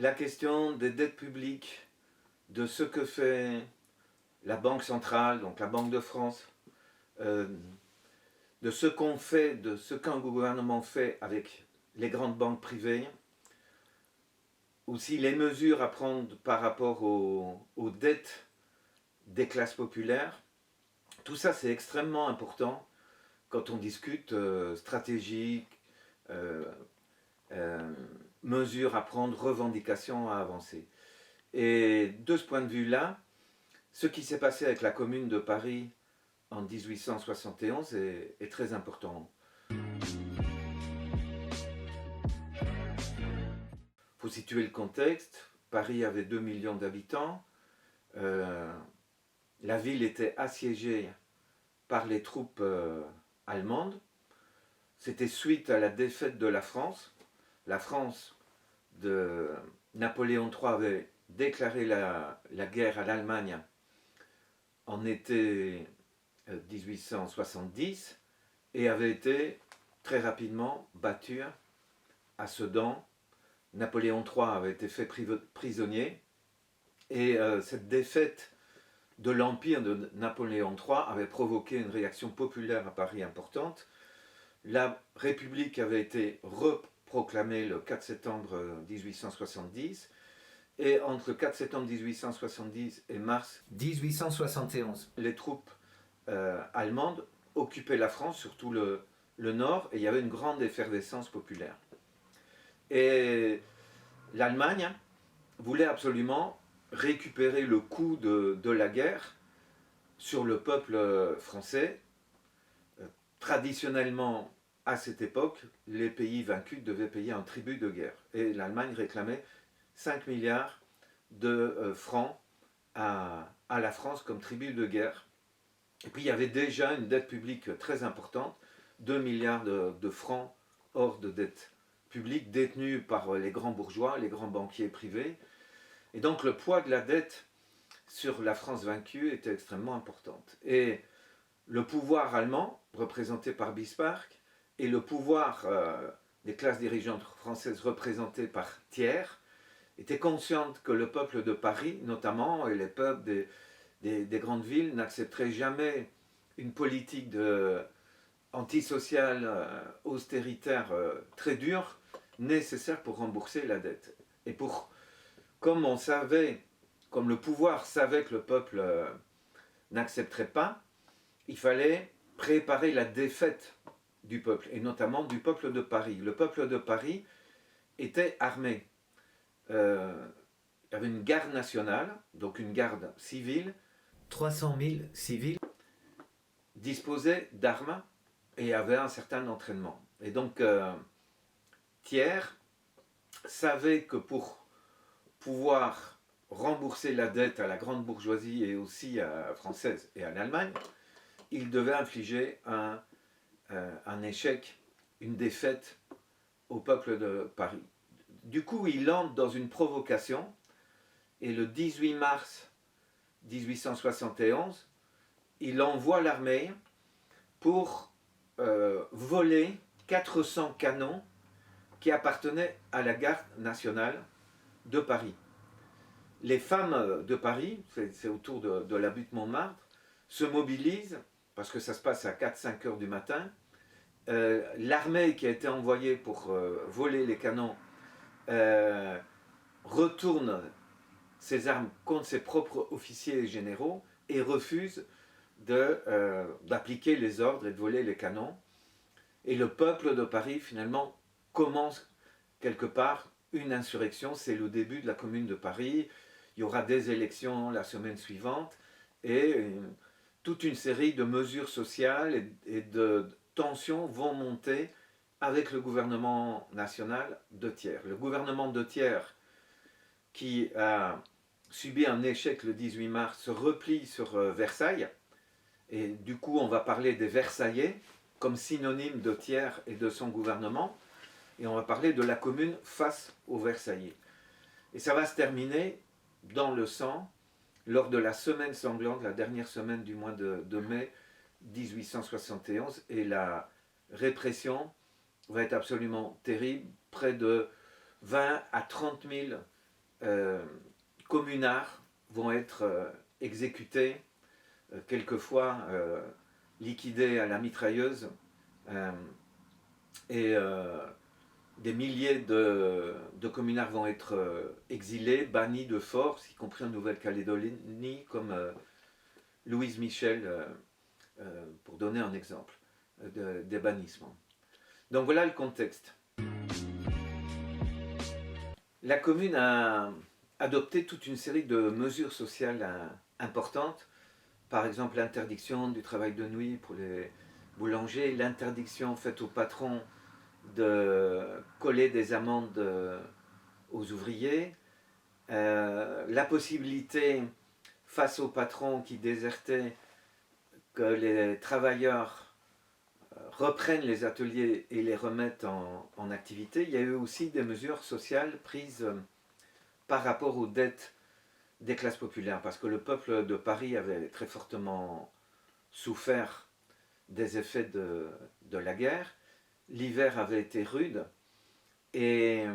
la question des dettes publiques, de ce que fait la Banque centrale, donc la Banque de France, euh, de ce qu'on fait, de ce qu'un gouvernement fait avec les grandes banques privées, aussi les mesures à prendre par rapport aux dettes des classes populaires. Tout ça, c'est extrêmement important quand on discute stratégie, euh, euh, mesures à prendre, revendications à avancer. Et de ce point de vue-là, ce qui s'est passé avec la Commune de Paris en 1871 est très important. Il faut situer le contexte. Paris avait 2 millions d'habitants. Euh, la ville était assiégée par les troupes allemandes. C'était suite à la défaite de la France. La France de Napoléon III avait déclaré la guerre à l'Allemagne en été 1870 et avait été très rapidement battue à Sedan. Napoléon III avait été fait prisonnier et cette défaite de l'empire de Napoléon III avait provoqué une réaction populaire à Paris importante. La République avait été reproclamée le 4 septembre 1870 et entre le 4 septembre 1870 et mars 1871, les troupes allemandes occupaient la France, surtout le nord, et il y avait une grande effervescence populaire. Et l'Allemagne voulait absolument récupérer le coût de la guerre sur le peuple français. Traditionnellement, à cette époque, les pays vaincus devaient payer un tribut de guerre. Et l'Allemagne réclamait 5 milliards de francs à la France comme tribut de guerre. Et puis il y avait déjà une dette publique très importante, 2 milliards de francs hors de dette publique détenue par les grands bourgeois, les grands banquiers privés. Et donc le poids de la dette sur la France vaincue était extrêmement important. Et le pouvoir allemand, représenté par Bismarck, et le pouvoir des classes dirigeantes françaises représentées par Thiers, étaient conscients que le peuple de Paris, notamment, et les peuples des grandes villes, n'accepteraient jamais une politique antisociale, austéritaire, très dure, nécessaire pour rembourser la dette. Et comme on savait, comme le pouvoir savait que le peuple n'accepterait pas, il fallait préparer la défaite du peuple, et notamment du peuple de Paris. Le peuple de Paris était armé. Il y avait une garde nationale, donc une garde civile, 300 000 civils disposaient d'armes et avaient un certain entraînement. Et donc Thiers savait que pour pouvoir rembourser la dette à la grande bourgeoisie et aussi française et à l'Allemagne, il devait infliger un échec, une défaite au peuple de Paris. Du coup, il entre dans une provocation et le 18 mars 1871, il envoie l'armée pour voler 400 canons qui appartenaient à la garde nationale de Paris. Les femmes de Paris, c'est autour de la butte Montmartre, se mobilisent, parce que ça se passe à 4-5 heures du matin. L'armée qui a été envoyée pour voler les canons retourne ses armes contre ses propres officiers et généraux et refuse d'appliquer les ordres et de voler les canons. Et le peuple de Paris, finalement, commence quelque part une insurrection. C'est le début de la Commune de Paris. Il y aura des élections la semaine suivante et toute une série de mesures sociales et de tensions vont monter avec le gouvernement national de Thiers. Le gouvernement de Thiers, qui a subi un échec le 18 mars, se replie sur Versailles. Et du coup, on va parler des Versaillais comme synonyme de Thiers et de son gouvernement. Et on va parler de la Commune face aux Versaillais. Et ça va se terminer dans le sang lors de la semaine sanglante, la dernière semaine du mois de mai 1871. Et la répression va être absolument terrible. Près de 20 à 30 000 euh, communards vont être exécutés, quelquefois liquidés à la mitrailleuse, euh, et des milliers de communards vont être exilés, bannis de force, y compris en Nouvelle-Calédonie, comme Louise Michel, pour donner un exemple des bannissements. Donc voilà le contexte. La commune a adopté toute une série de mesures sociales importantes, par exemple l'interdiction du travail de nuit pour les boulangers, l'interdiction faite aux patrons de coller des amendes aux ouvriers, la possibilité face aux patrons qui désertaient que les travailleurs reprennent les ateliers et les remettent en activité. Il y a eu aussi des mesures sociales prises par rapport aux dettes des classes populaires, parce que le peuple de Paris avait très fortement souffert des effets de la guerre. L'hiver avait été rude et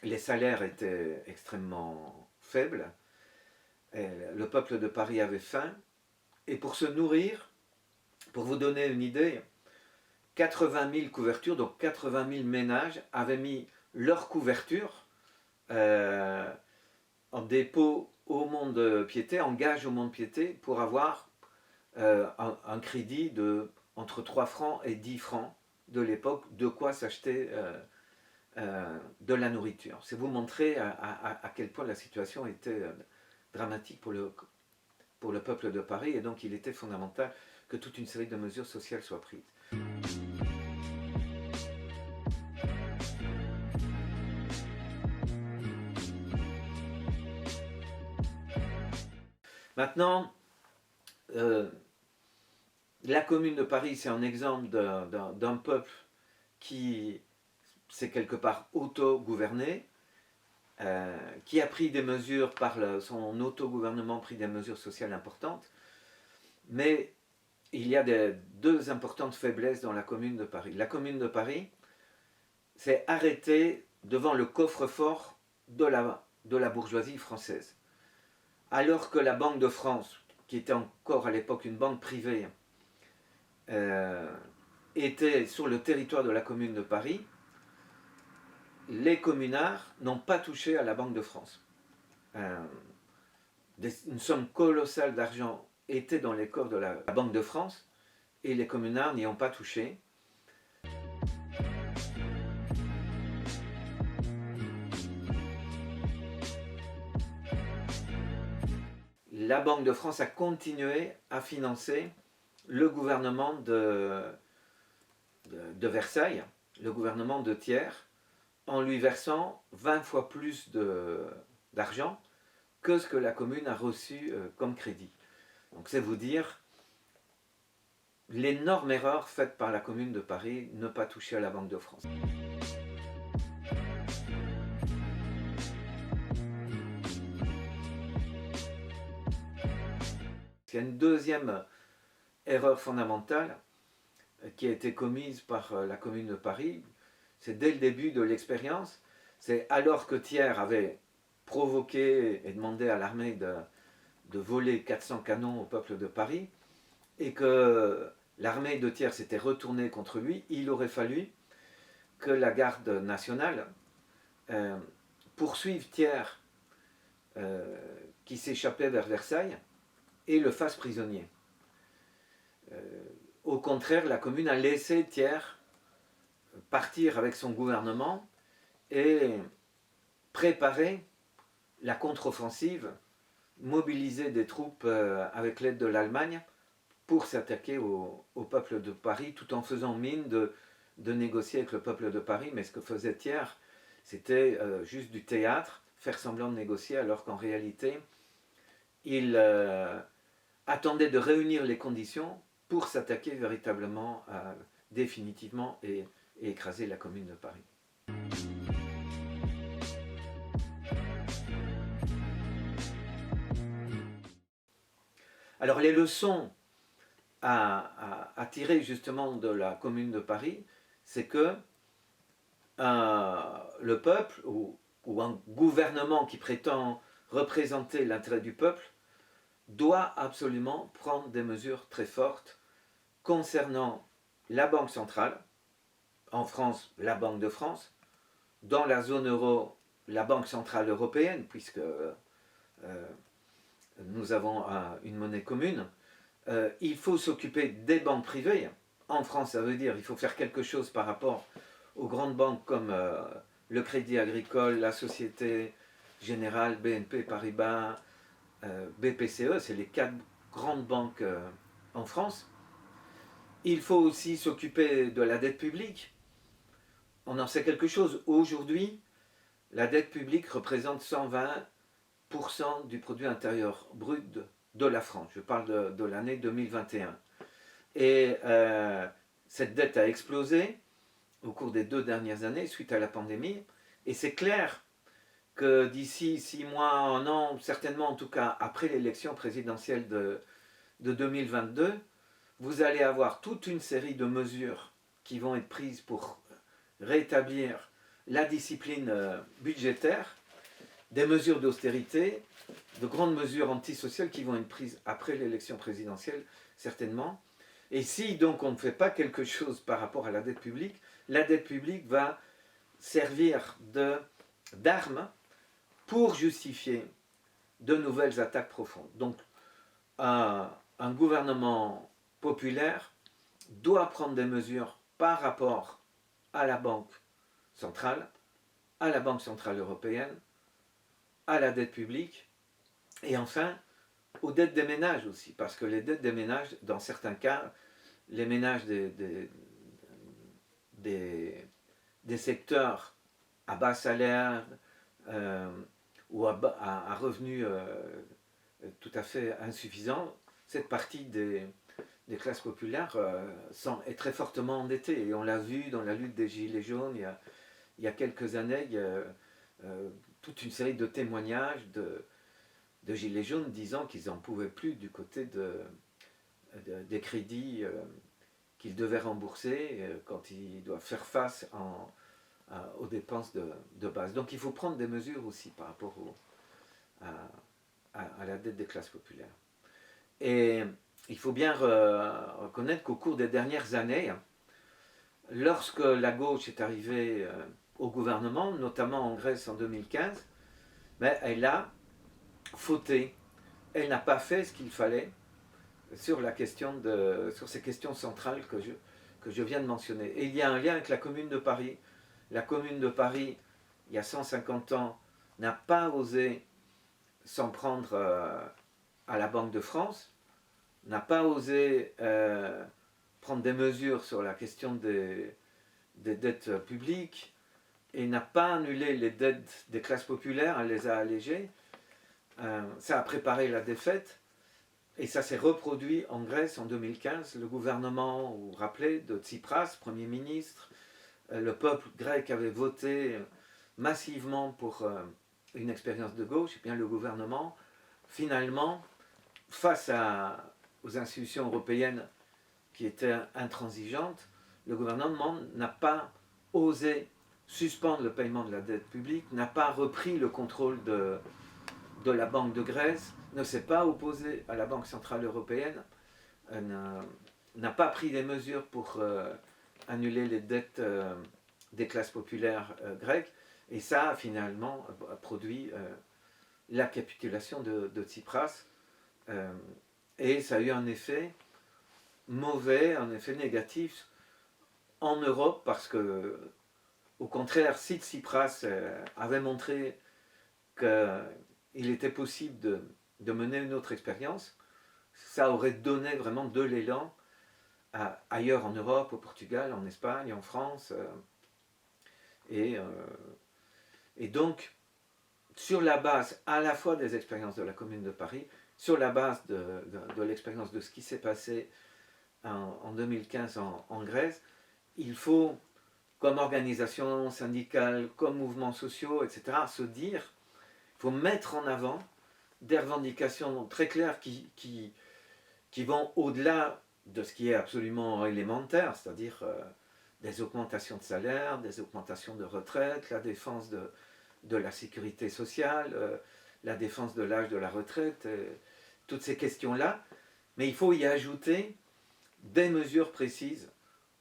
les salaires étaient extrêmement faibles. Et le peuple de Paris avait faim. Et pour se nourrir, pour vous donner une idée, 80 000 couvertures, donc 80 000 ménages avaient mis leur couverture en dépôt au Mont-de-Piété, en gage au Mont-de-Piété, pour avoir un crédit de entre 3 francs et 10 francs de l'époque, de quoi s'acheter de la nourriture. C'est vous montrer à quel point la situation était dramatique pour le peuple de Paris, et donc il était fondamental que toute une série de mesures sociales soient prises. Maintenant, la Commune de Paris, c'est un exemple d'un peuple qui s'est quelque part auto-gouverné, qui a pris des mesures, par son autogouvernement, pris des mesures sociales importantes, mais il y a deux importantes faiblesses dans la Commune de Paris. La Commune de Paris s'est arrêtée devant le coffre-fort de la bourgeoisie française. Alors que la Banque de France, qui était encore à l'époque une banque privée, était sur le territoire de la Commune de Paris, les communards n'ont pas touché à la Banque de France. Une somme colossale d'argent était dans les coffres de la Banque de France et les communards n'y ont pas touché. La Banque de France a continué à financer le gouvernement de Versailles, le gouvernement de Thiers, en lui versant 20 fois plus d'argent que ce que la commune a reçu comme crédit. Donc c'est vous dire l'énorme erreur faite par la commune de Paris, ne pas toucher à la Banque de France. Il y a une deuxième erreur fondamentale qui a été commise par la commune de Paris, c'est dès le début de l'expérience, c'est alors que Thiers avait provoqué et demandé à l'armée de voler 400 canons au peuple de Paris, et que l'armée de Thiers s'était retournée contre lui, il aurait fallu que la garde nationale poursuive Thiers qui s'échappait vers Versailles et le fasse prisonnier. Au contraire, la commune a laissé Thiers partir avec son gouvernement et préparer la contre-offensive, mobiliser des troupes avec l'aide de l'Allemagne pour s'attaquer au peuple de Paris, tout en faisant mine de négocier avec le peuple de Paris. Mais ce que faisait Thiers, c'était juste du théâtre, faire semblant de négocier, alors qu'en réalité, il attendait de réunir les conditions pour s'attaquer véritablement, définitivement, et écraser la commune de Paris. Alors les leçons à tirer justement de la commune de Paris, c'est que le peuple, ou ou un gouvernement qui prétend représenter l'intérêt du peuple doit absolument prendre des mesures très fortes concernant la Banque centrale, en France, la Banque de France, dans la zone euro, la Banque centrale européenne, puisque nous avons une monnaie commune. Il faut s'occuper des banques privées. En France, ça veut dire qu'il faut faire quelque chose par rapport aux grandes banques comme le Crédit Agricole, la Société Générale, BNP Paribas, BPCE, c'est les 4 grandes banques en France. Il faut aussi s'occuper de la dette publique. On en sait quelque chose. Aujourd'hui, la dette publique représente 120% du produit intérieur brut de la France. Je parle de l'année 2021. Et cette dette a explosé au cours des 2 dernières années suite à la pandémie. Et c'est clair que d'ici 6 mois, 1 an, certainement en tout cas après l'élection présidentielle de 2022, vous allez avoir toute une série de mesures qui vont être prises pour rétablir la discipline budgétaire, des mesures d'austérité, de grandes mesures antisociales qui vont être prises après l'élection présidentielle, certainement. Et si donc on ne fait pas quelque chose par rapport à la dette publique va servir d'arme pour justifier de nouvelles attaques profondes. Donc un gouvernement populaire doit prendre des mesures par rapport à la Banque centrale, à la Banque centrale européenne, à la dette publique, et enfin aux dettes des ménages aussi, parce que les dettes des ménages, dans certains cas, les ménages des secteurs à bas salaire ou à revenus tout à fait insuffisants, cette partie des classes populaires est très fortement endettée. Et on l'a vu dans la lutte des Gilets jaunes il y a quelques années, il y a toute une série de témoignages de Gilets jaunes disant qu'ils n'en pouvaient plus du côté des crédits qu'ils devaient rembourser quand ils doivent faire face aux dépenses de base. Donc il faut prendre des mesures aussi par rapport à la dette des classes populaires. Et il faut bien reconnaître qu'au cours des dernières années, lorsque la gauche est arrivée au gouvernement, notamment en Grèce en 2015, ben, elle a fauté. Elle n'a pas fait ce qu'il fallait sur ces questions centrales que je viens de mentionner. Et il y a un lien avec la Commune de Paris. La Commune de Paris, il y a 150 ans, n'a pas osé s'en prendre à la Banque de France, n'a pas osé prendre des mesures sur la question des dettes publiques et n'a pas annulé les dettes des classes populaires, elle les a allégées. Ça a préparé la défaite et ça s'est reproduit en Grèce en 2015. Le gouvernement, vous vous rappelez, de Tsipras, Premier ministre, le peuple grec avait voté massivement pour une expérience de gauche, et bien le gouvernement, finalement, face aux institutions européennes qui étaient intransigeantes, le gouvernement n'a pas osé suspendre le paiement de la dette publique, n'a pas repris le contrôle de la Banque de Grèce, ne s'est pas opposé à la Banque centrale européenne, n'a pas pris des mesures pour annuler les dettes des classes populaires grecques, et ça a finalement produit la capitulation de Tsipras, et ça a eu un effet mauvais, un effet négatif en Europe, parce que au contraire, si Tsipras avait montré qu'il était possible de mener une autre expérience, ça aurait donné vraiment de l'élan ailleurs en Europe, au Portugal, en Espagne, en France. Et donc, sur la base à la fois des expériences de la Commune de Paris, sur la base de l'expérience de ce qui s'est passé en 2015 en Grèce, il faut, comme organisation syndicale, comme mouvements sociaux, etc., se dire, il faut mettre en avant des revendications très claires qui vont au-delà de ce qui est absolument élémentaire, c'est-à-dire des augmentations de salaire, des augmentations de retraite, la défense de la sécurité sociale, la défense de l'âge de la retraite, toutes ces questions-là. Mais il faut y ajouter des mesures précises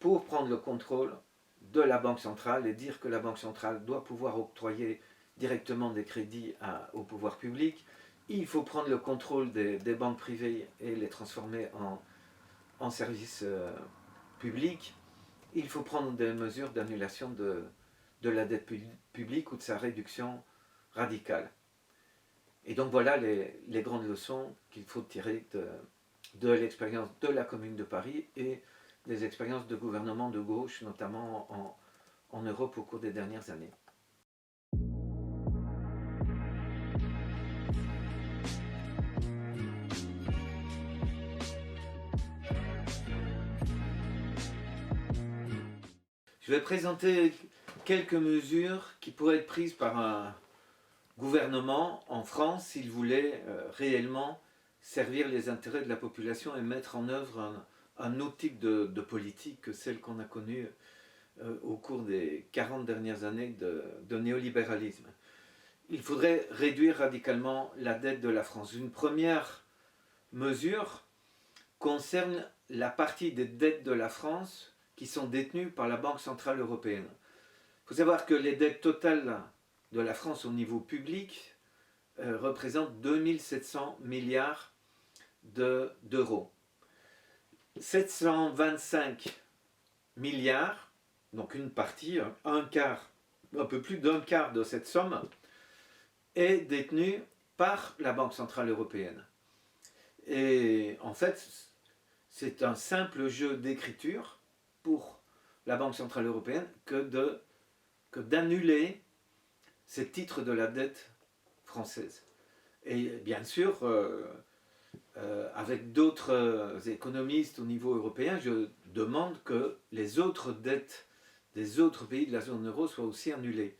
pour prendre le contrôle de la Banque centrale et dire que la Banque centrale doit pouvoir octroyer directement des crédits au pouvoir public. Il faut prendre le contrôle des banques privées et les transformer en services publics. Il faut prendre des mesures d'annulation de la dette publique ou de sa réduction radicale. Et donc voilà les grandes leçons qu'il faut tirer de l'expérience de la Commune de Paris et des expériences de gouvernement de gauche, notamment en Europe au cours des dernières années. Je vais présenter quelques mesures qui pourraient être prises par un gouvernement en France s'il voulait réellement servir les intérêts de la population et mettre en œuvre un autre type de politique que celle qu'on a connue au cours des 40 dernières années de néolibéralisme. Il faudrait réduire radicalement la dette de la France. Une première mesure concerne la partie des dettes de la France qui sont détenues par la Banque Centrale Européenne. Il faut savoir que les dettes totales de la France au niveau public représentent 2700 milliards d'euros. 725 milliards, donc une partie, un quart, un peu plus d'un quart de cette somme, est détenue par la Banque Centrale Européenne. Et en fait, c'est un simple jeu d'écriture pour la Banque Centrale Européenne que d'annuler ces titres de la dette française. Et bien sûr, avec d'autres économistes au niveau européen, je demande que les autres dettes des autres pays de la zone euro soient aussi annulées.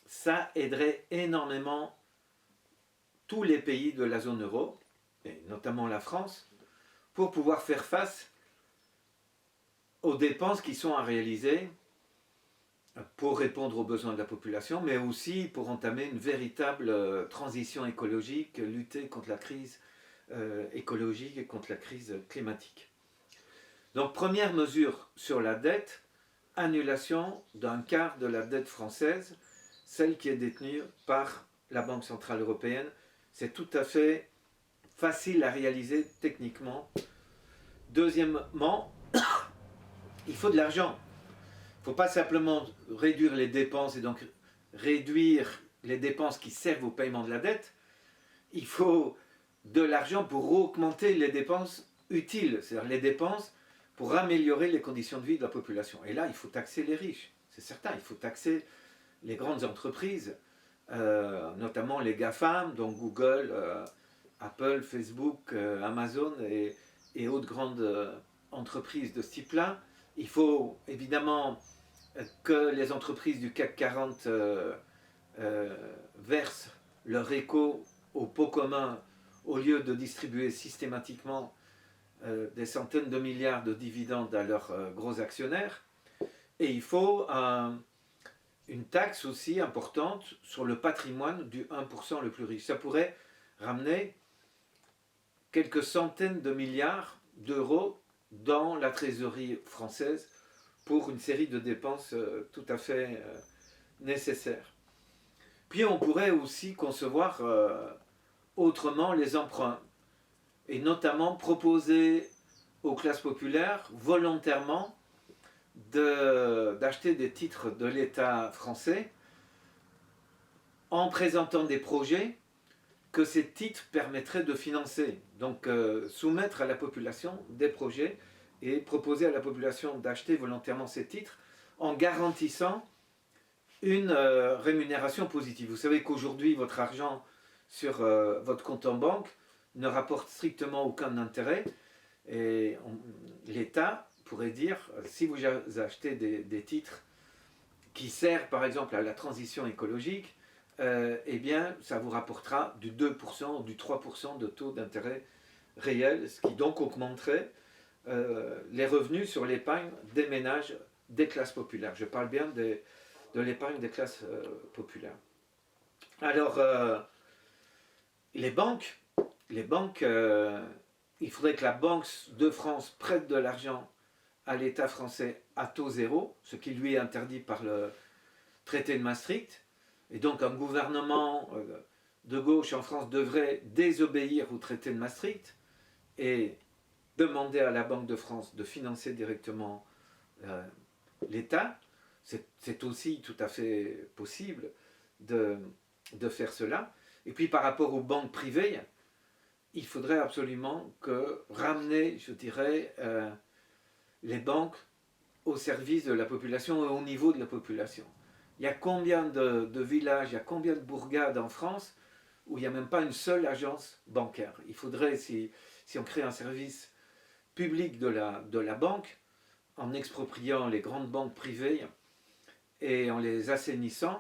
Ça aiderait énormément tous les pays de la zone euro, et notamment la France, pour pouvoir faire face aux dépenses qui sont à réaliser pour répondre aux besoins de la population, mais aussi pour entamer une véritable transition écologique, lutter contre la crise écologique et contre la crise climatique. Donc première mesure sur la dette, annulation d'un quart de la dette française, celle qui est détenue par la Banque Centrale Européenne. C'est tout à fait facile à réaliser techniquement. Deuxièmement, il faut de l'argent. Il ne faut pas simplement réduire les dépenses et donc réduire les dépenses qui servent au paiement de la dette. Il faut de l'argent pour augmenter les dépenses utiles, c'est-à-dire les dépenses pour améliorer les conditions de vie de la population. Et là, il faut taxer les riches, c'est certain. Il faut taxer les grandes entreprises, notamment les GAFAM, donc Google, Apple, Facebook, Amazon et autres grandes entreprises de ce type-là. Il faut évidemment que les entreprises du CAC 40 versent leur écho au pot commun au lieu de distribuer systématiquement des centaines de milliards de dividendes à leurs gros actionnaires. Et il faut une taxe aussi importante sur le patrimoine du 1% le plus riche. Ça pourrait ramener quelques centaines de milliards d'euros dans la trésorerie française pour une série de dépenses tout à fait nécessaires. Puis on pourrait aussi concevoir autrement les emprunts, et notamment proposer aux classes populaires volontairement d'acheter des titres de l'État français en présentant des projets que ces titres permettraient de financer. Donc soumettre à la population des projets et proposer à la population d'acheter volontairement ces titres en garantissant une rémunération positive. Vous savez qu'aujourd'hui, votre argent sur votre compte en banque ne rapporte strictement aucun intérêt. Et l'État pourrait dire, si vous achetez des titres qui servent par exemple à la transition écologique, eh bien ça vous rapportera du 2% ou du 3% de taux d'intérêt réel, ce qui donc augmenterait les revenus sur l'épargne des ménages des classes populaires. Je parle bien de l'épargne des classes populaires. Alors, les banques, il faudrait que la Banque de France prête de l'argent à l'État français à taux zéro, ce qui lui est interdit par le traité de Maastricht. Et donc un gouvernement de gauche en France devrait désobéir au traité de Maastricht et demander à la Banque de France de financer directement l'État. C'est aussi tout à fait possible de faire cela. Et puis par rapport aux banques privées, il faudrait absolument ramener, je dirais, les banques au service de la population et au niveau de la population. Il y a combien de villages, il y a combien de bourgades en France où il n'y a même pas une seule agence bancaire. Il faudrait, si on crée un service public de la banque, en expropriant les grandes banques privées et en les assainissant,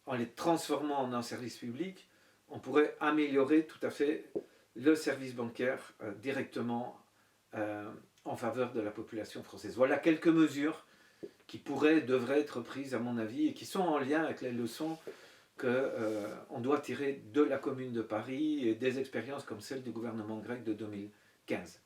en les transformant en un service public, on pourrait améliorer tout à fait le service bancaire directement en faveur de la population française. Voilà quelques mesures qui devraient être prises à mon avis et qui sont en lien avec les leçons qu'on doit tirer de la Commune de Paris et des expériences comme celle du gouvernement grec de 2015.